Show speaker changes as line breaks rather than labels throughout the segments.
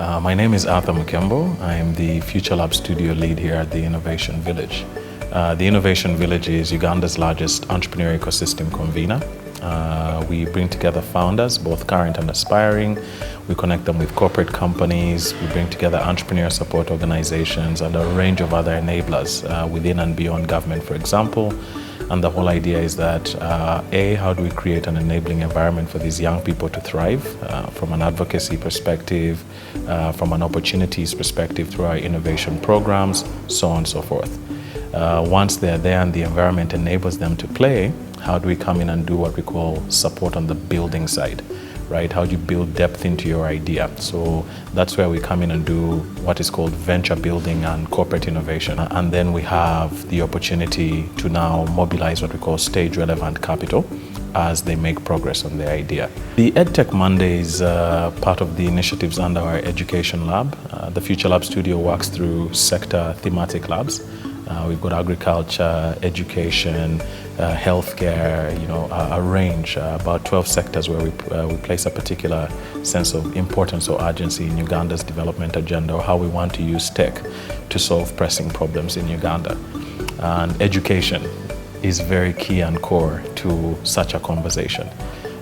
My name is Arthur Mukembo. I am the Future Lab Studio lead here at the Innovation Village. The Innovation Village is Uganda's largest entrepreneurial ecosystem convener. We bring together founders, both current and aspiring. We connect them with corporate companies. We bring together entrepreneur support organizations and a range of other enablers within and beyond government, for example. And the whole idea is that, how do we create an enabling environment for these young people to thrive from an advocacy perspective, from an opportunities perspective through our innovation programs, so on and so forth. Once they're there and the environment enables them to play, how do we come in and do what we call support on the building side, right? How do you build depth into your idea? So that's where we come in and do what is called venture building and corporate innovation. And then we have the opportunity to now mobilize what we call stage relevant capital as they make progress on their idea. The EdTech Monday is part of the initiatives under our education lab. The Future Lab Studio works through sector thematic labs. We've got agriculture, education, healthcare, a range, about 12 sectors where we place a particular sense of importance or urgency in Uganda's development agenda, or how we want to use tech to solve pressing problems in Uganda. And education is very key and core to such a conversation.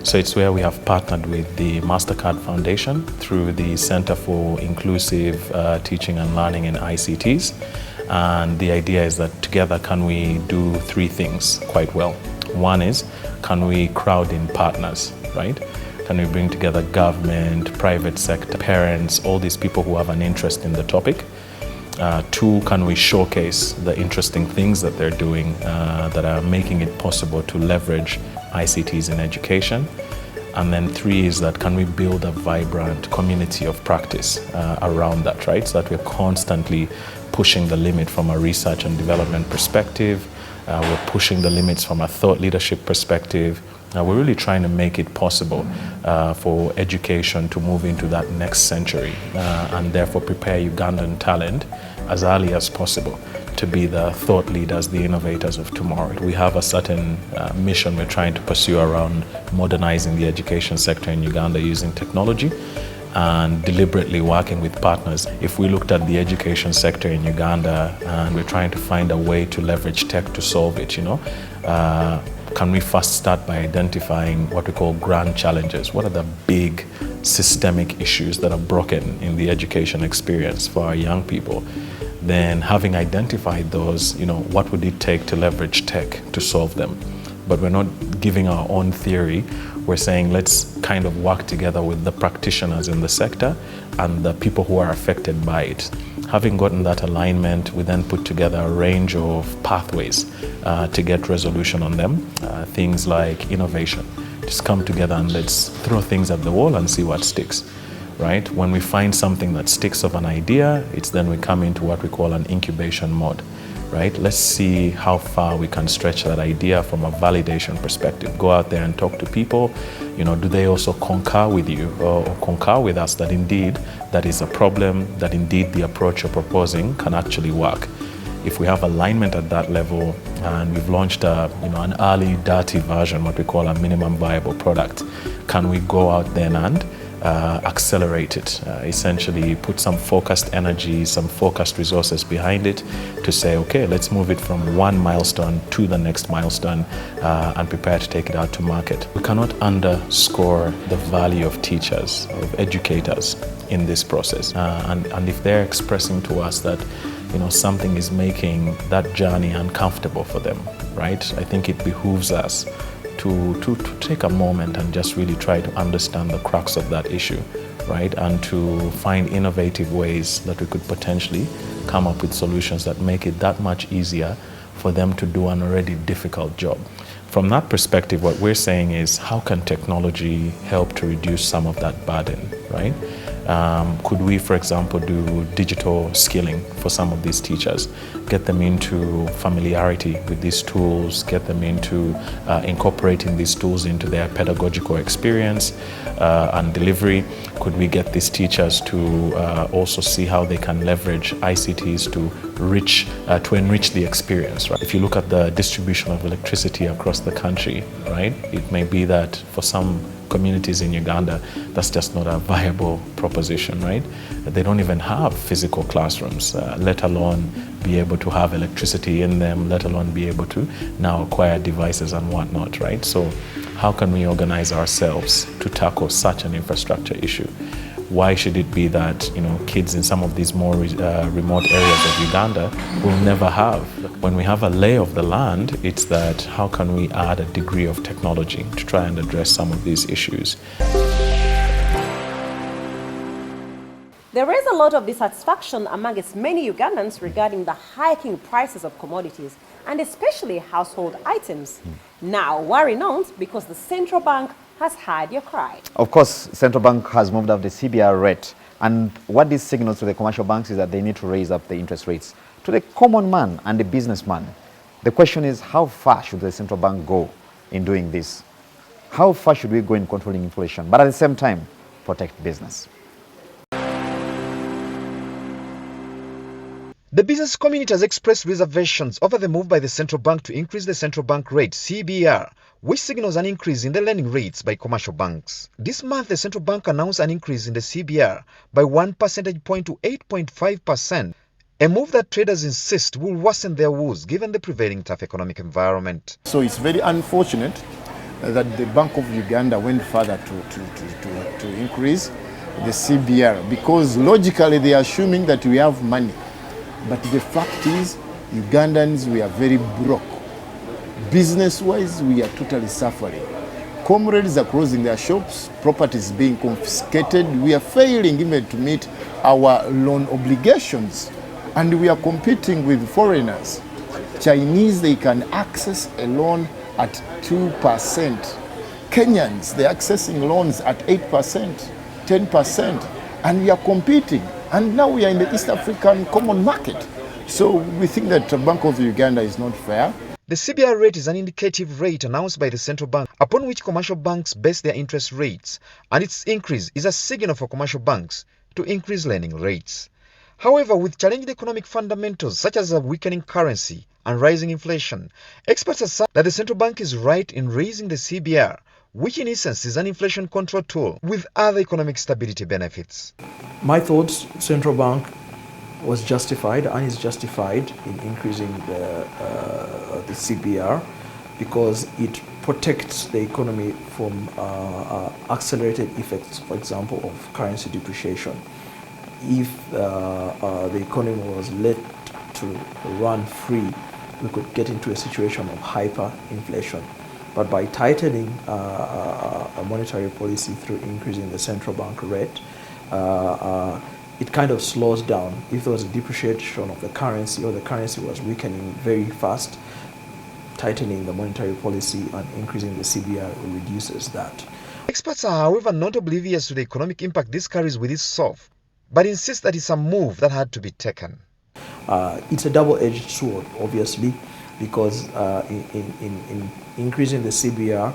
So it's where we have partnered with the MasterCard Foundation through the Center for Inclusive Teaching and Learning in ICTs. And the idea is that together can we do three things quite well. One is, can we crowd in partners, right? Can we bring together government, private sector, parents, all these people who have an interest in the topic? Two, can we showcase the interesting things that they're doing that are making it possible to leverage ICTs in education? And then three is that, can we build a vibrant community of practice around that, right? So that we're constantly pushing the limit from a research and development perspective. We're pushing the limits from a thought leadership perspective. We're really trying to make it possible for education to move into that next century and therefore prepare Ugandan talent as early as possible to be the thought leaders, the innovators of tomorrow. We have a certain mission we're trying to pursue around modernizing the education sector in Uganda using technology and deliberately working with partners. If we looked at the education sector in Uganda and we're trying to find a way to leverage tech to solve it, can we first start by identifying what we call grand challenges? What are the big systemic issues that are broken in the education experience for our young people? Then, having identified those, what would it take to leverage tech to solve them? But we're not giving our own theory. We're saying let's kind of work together with the practitioners in the sector and the people who are affected by it. Having gotten that alignment, we then put together a range of pathways to get resolution on them. Things like innovation. Just come together and let's throw things at the wall and see what sticks. Right? When we find something that sticks of an idea, it's then we come into what we call an incubation mode. Right? Let's see how far we can stretch that idea from a validation perspective. Go out there and talk to people. Do they also concur with you or concur with us that indeed that is a problem, that indeed the approach you're proposing can actually work? If we have alignment at that level and we've launched an early dirty version, what we call a minimum viable product, can we go out then and accelerate it, essentially put some focused energy, some focused resources behind it to say, okay, let's move it from one milestone to the next milestone and prepare to take it out to market. We cannot underscore the value of teachers, of educators in this process. And if they're expressing to us that something is making that journey uncomfortable for them, right? I think it behooves us to take a moment and just really try to understand the crux of that issue, right? And to find innovative ways that we could potentially come up with solutions that make it that much easier for them to do an already difficult job. From that perspective, what we're saying is, how can technology help to reduce some of that burden, right? Could we, for example, do digital skilling for some of these teachers, get them into familiarity with these tools, get them into incorporating these tools into their pedagogical experience and delivery? Could we get these teachers to also see how they can leverage ICTs to enrich the experience, right? If you look at the distribution of electricity across the country, right, it may be that for some communities in Uganda, that's just not a viable proposition, right? They don't even have physical classrooms, let alone be able to have electricity in them, let alone be able to now acquire devices and whatnot, right? So how can we organize ourselves to tackle such an infrastructure issue? Why should it be that kids in some of these more remote areas of Uganda will never have? When we have a lay of the land, it's that how can we add a degree of technology to try and address some of these issues?
There is a lot of dissatisfaction amongst many Ugandans regarding the hiking prices of commodities and especially household items. Now, worry not, because the central bank has heard your cry.
Of course, central bank has moved up the CBR rate, and what this signals to the commercial banks is that they need to raise up the interest rates to the common man and the businessman. The question is, how far should the central bank go in doing this? How far should we go in controlling inflation, but at the same time protect business?
The business community has expressed reservations over the move by the central bank to increase the central bank rate, CBR, which signals an increase in the lending rates by commercial banks. This month, the central bank announced an increase in the CBR by 1 percentage point to 8.5%, a move that traders insist will worsen their woes given the prevailing tough economic environment.
So it's very unfortunate that the Bank of Uganda went further to increase the CBR, because logically they are assuming that we have money. But the fact is, Ugandans, we are very broke. Business-wise, we are totally suffering. Comrades are closing their shops, properties being confiscated. We are failing even to meet our loan obligations. And we are competing with foreigners. Chinese, they can access a loan at 2%. Kenyans, they're accessing loans at 8%, 10%. And we are competing. And now we are in the East African common market. So we think that the Bank of Uganda is not fair.
The CBR rate is an indicative rate announced by the central bank upon which commercial banks base their interest rates, and its increase is a signal for commercial banks to increase lending rates. However, with challenging economic fundamentals such as a weakening currency and rising inflation, experts assert that the central bank is right in raising the CBR, which in essence is an inflation control tool with other economic stability benefits.
My thoughts, central bank was justified and is justified in increasing the CBR because it protects the economy from accelerated effects, for example, of currency depreciation. If the economy was let to run free, we could get into a situation of hyperinflation. But by tightening a monetary policy through increasing the central bank rate, it kind of slows down. If there was a depreciation of the currency or the currency was weakening very fast, tightening the monetary policy and increasing the CBR reduces that.
Experts are, however, not oblivious to the economic impact this carries with itself, but insist that it's a move that had to be taken.
It's a double-edged sword, obviously, because in increasing the CBR,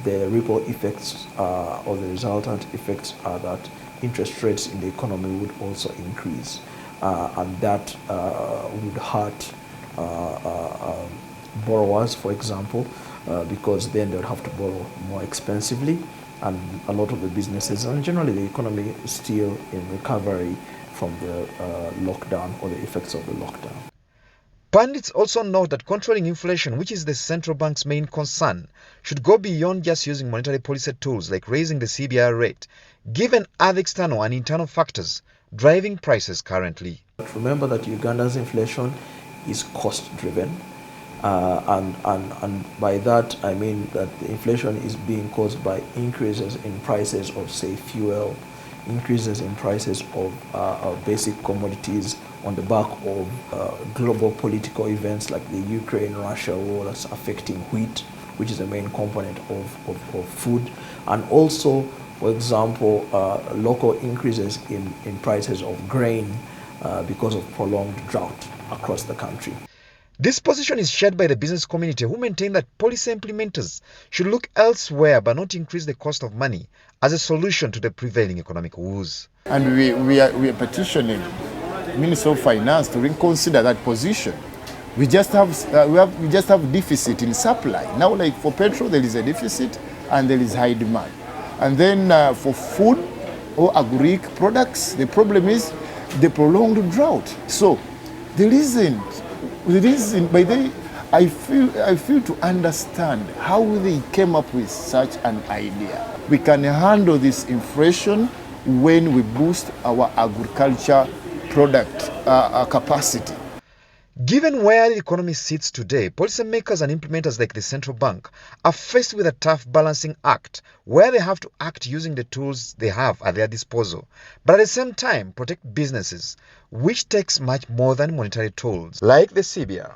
the ripple effects or the resultant effects are that interest rates in the economy would also increase, and that would hurt borrowers, for example, because then they would have to borrow more expensively, and a lot of the businesses and generally the economy is still in recovery from the lockdown or the effects of the lockdown.
Pundits also note that controlling inflation, which is the central bank's main concern, should go beyond just using monetary policy tools like raising the CBR rate, given other external and internal factors driving prices currently.
But remember that Uganda's inflation is cost-driven, and by that I mean that the inflation is being caused by increases in prices of, say, fuel, increases in prices of basic commodities on the back of global political events like the Ukraine-Russia war that's affecting wheat, which is the main component of food, and also, for example, local increases in prices of grain because of prolonged drought across the country.
This position is shared by the business community, who maintain that policy implementers should look elsewhere but not increase the cost of money as a solution to the prevailing economic woes.
And we are petitioning Minister of Finance to reconsider that position. We just have deficit in supply. Now, like for petrol, there is a deficit and there is high demand. And then for food or agric products, the problem is the prolonged drought. So the reason by the I feel to understand how they came up with such an idea. We can handle this inflation when we boost our agriculture product capacity.
Given where the economy sits today, policymakers and implementers like the central bank are faced with a tough balancing act where they have to act using the tools they have at their disposal, but at the same time protect businesses, which takes much more than monetary tools like the CBR.